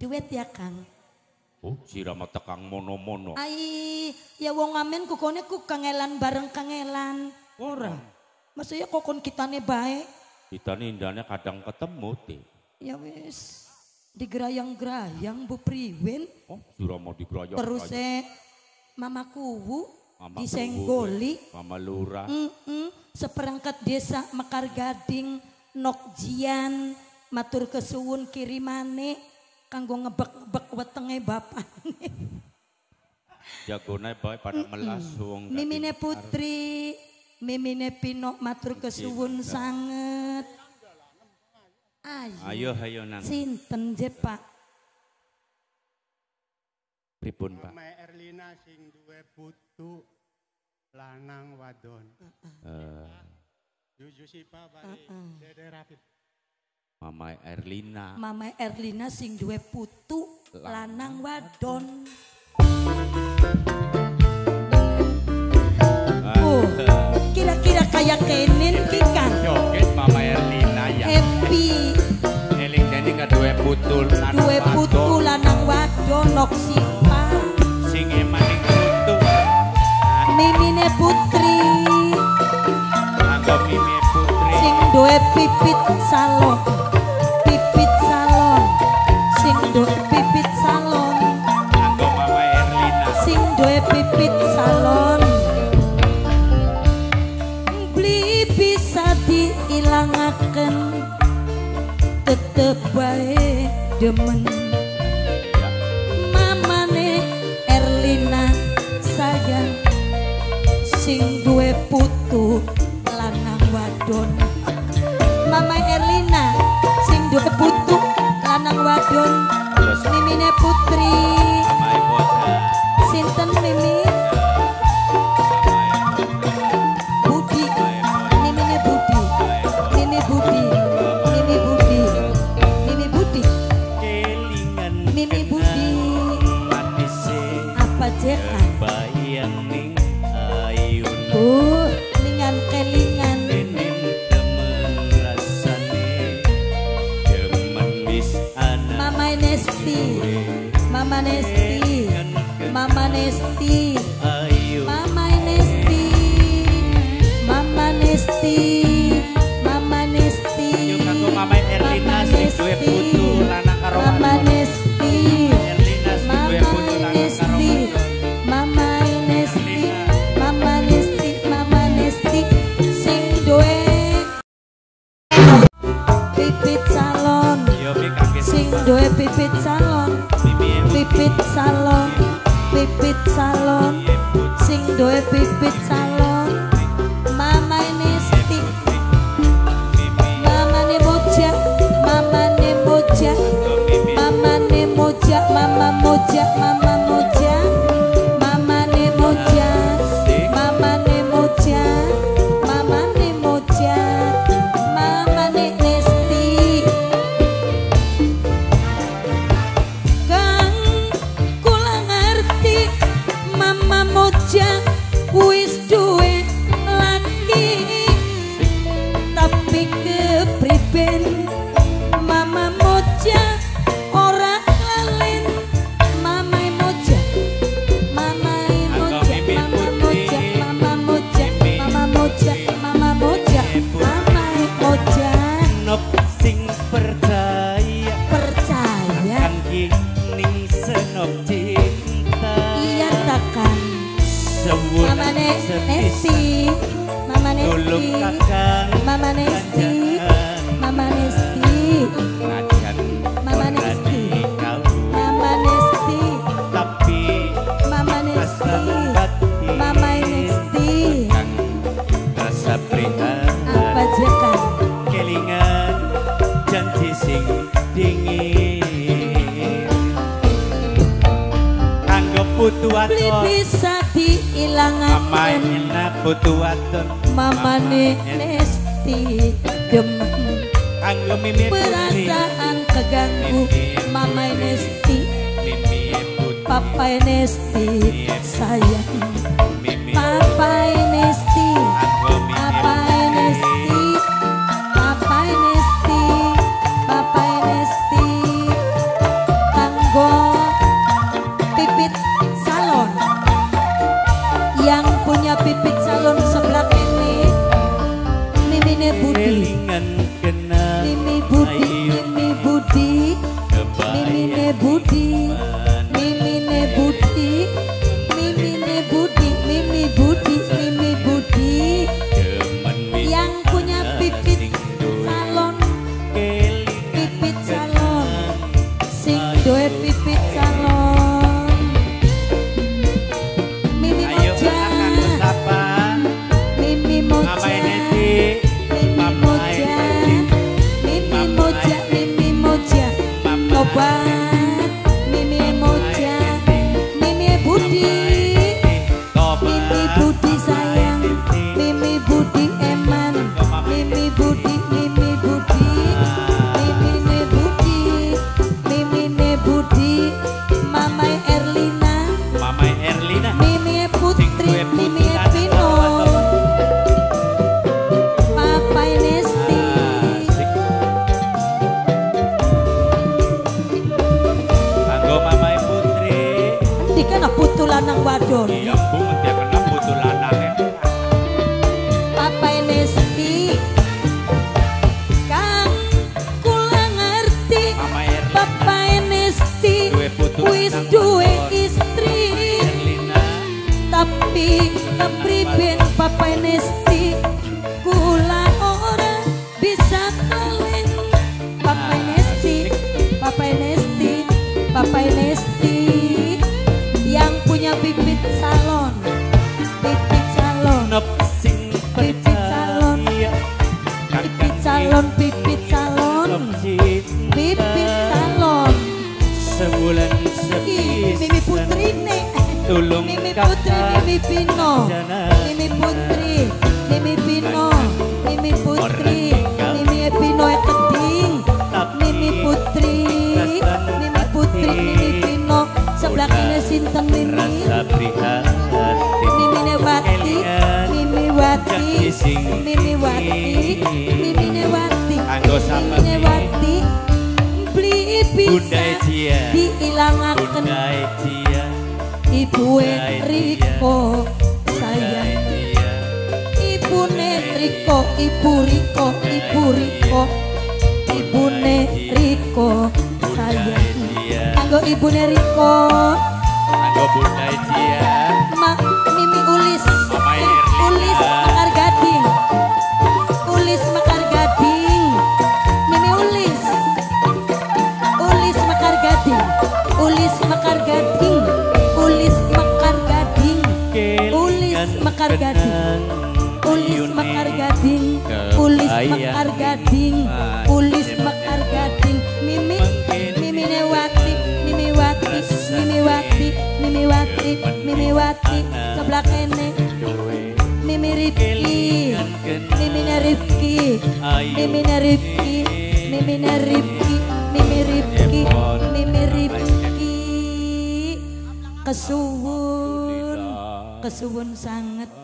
Duet ya Kang. Oh, sirama tekang mono-mono. Ai, ya wong amen kukone ku kangelan bareng kangelan. Ora. Maksudnya kokon kitane baik. Kita nih indahnya kadang ketemu teh. Ya wis, digerayang-gerayang Bu Priwin. Oh, sirama digerayang. Terus Mama Kuwu Mama disenggoli. Mama Lurah. Seperangkat desa Mekar Gading, Nokjian, matur kesuwun kirimane, kanggo ngebek-ngebek wetenge bapakne. Jagone bae pada melasung. Mimine Putri, Mimine Pino matur kesuwun sanget. Ayo nang. Sinten je Pak? Pripun Pak? Mama Erlina sing duwe putu lanang wadon. Juju sih Pak bari Dede Rafid. Mama Erlina. Mama Erlina sing duwe putu lanang wadon. Kira-kira kayak Kenin Kikang. Joget Mama Erlina ya. Happy. Eling dene duwe putu lanang. Duwe putu lanang wadon Noksipa. Sing emaning putu. Mimine Putri. Anggo Mimi Putri. Sing duwe pipit salon. Pipit salon. Sing duwe pipit salon. Anggo Mama Erlina. Sing duwe pipit salon. Beli bisa diilangaken. Tetep bae demen. Mamane Erlina sayang. Sing duwe putu lanang wadon. Mama Erlina sing duwe putu lanang wadon. Mimine Putri. Mama Bota. Sinten Mimi? Budi. Mimine Budi. Mimi Budi. Mimi Budi. Mimi Budi. Kelingan Mimi Budi. mati se. Apa jekan? Bayang ning ayun. Lingan kelingan. Dening temen rasane. Demen wis ana. Mama Nesti. Mama Nesti. Mama Nesti. Ayo. Mama Nesti. Mama Nesti. Mama Nesti. Ayo kanggo Mama Erlina sing duwe putu lanang karo Mama wadon. Nesti. Erlina sing duwe Mama putu lanang karo Nesti. wadon. Mama Nesti. Mama Nesti. Mama Nesti. Sing duwe pipit salon. Yo mi kaget. Sing duwe pipit salon. Mimi Pipit salon. Pipit salon. Sing duwe pipit salon. Mama Nesti. Mama ne moja. Mama ne moja. Mama ne moja. Mama moja. Mama moja. Mama ne moja. Mama ne moja. Mama ne moja. Mama ne Nesti. Kang kula ngerti Mama moja wis duwe laki. Tapi kepriben Mama moja ora lalen. Mama moja. Mama moja. Mama moja. Mama moja. Mama moja. Mama moja. Mama moja. nop sing percaya Percaya. kan kining senop cinta. Iya takkan. Sewun Mama Nesti. Mama tulung Nesti. kakang Mama Nesti. kanjangan. Mama Nesti. Najan Mama ora Nesti. dikau. Mama Nesti. Tapi Mama Nesti. hati Mama Nesti. kang rasa prihatin. Apa jekan? Kelingan janji sing dingin kanggo putu Beli wadon. bisa Mama diilangaken. enak putu wadon. Mama Nesti. Demen. Kanggo Mimi Putri. Perasaan keganggu. Mama Nesti. Mimi Putri. Papa Nesti. Sayang. Mimi Papa Nesti. Kanggo Mimi Papa Putri. Nesti. Papa Nesti. Papa Nesti. Kang Budi, mimine Budi, mimine Budi, mimine Budi, mimi Budi, mimi Budi, yang punya pipit salon, pipit salon, sing duwe pipit salon, mimi moja, mimi moja, mimi moja, obat, mimi moja, mimi Budi, mimi Budi sayang, mimi Budi eman, mimi Budi, mimi Budi, mimi ne Budi, mimi ne Budi, Mama Erlina, mimi Putri, mimi Pino, Papa Nesti. Di kana putu lanang wadon. Papa Nesti, Kang kula ngerti. Papa Nesti wis duwe istri, tapi kepriben Papa Nesti kula ora bisa kaleng. Papa Nesti, Papa Nesti, Papa Nesti yang punya pipit salon, pipit salon, pipit salon, pipit salon, pipit salon, pipit salon. Sebulan Ih, Mimi Putri nek, tulung Mimi Putri, Mimi Pino, Mimi Putri, Mimi Pino, Mimi Putri, Mimi Pino Keding, Mimi Putri, Mimi Putri, Mimi Pino, sebelah kene sinten Mimi, Mimi Newati, Mimi Wati, Mimi Wati, Mimi Newati, Mimi Newati, beli bisa diilangaken. Ibu Riko sayang, Ibu Riko, Ibu Riko, Ibu Riko, Ibu Riko sayang. Anggo Ibu Riko, Mimi Ulis, Ulis Mekar Gading, Ulis Mekar Gading, Mimi Ulis, Ulis Mekar Gading, Ulis Mekar Gading, Ulis Mekar Gading, Ulis Mekar Gading, Ulis Mekar Gading, Ulis Mekar Gading, Ulis Mekar Gading, Mimi, Mimi Newati, Mimi Wati, Mimi Wati, Mimi Wati, Mimi Wati, sebelah kene, Mimi Rifki, Mimi Rifki, Mimi Rifki, Mimi Rifki, Mimi Rifki, Mimi Rifki, kesuwun, kesuwun sanget.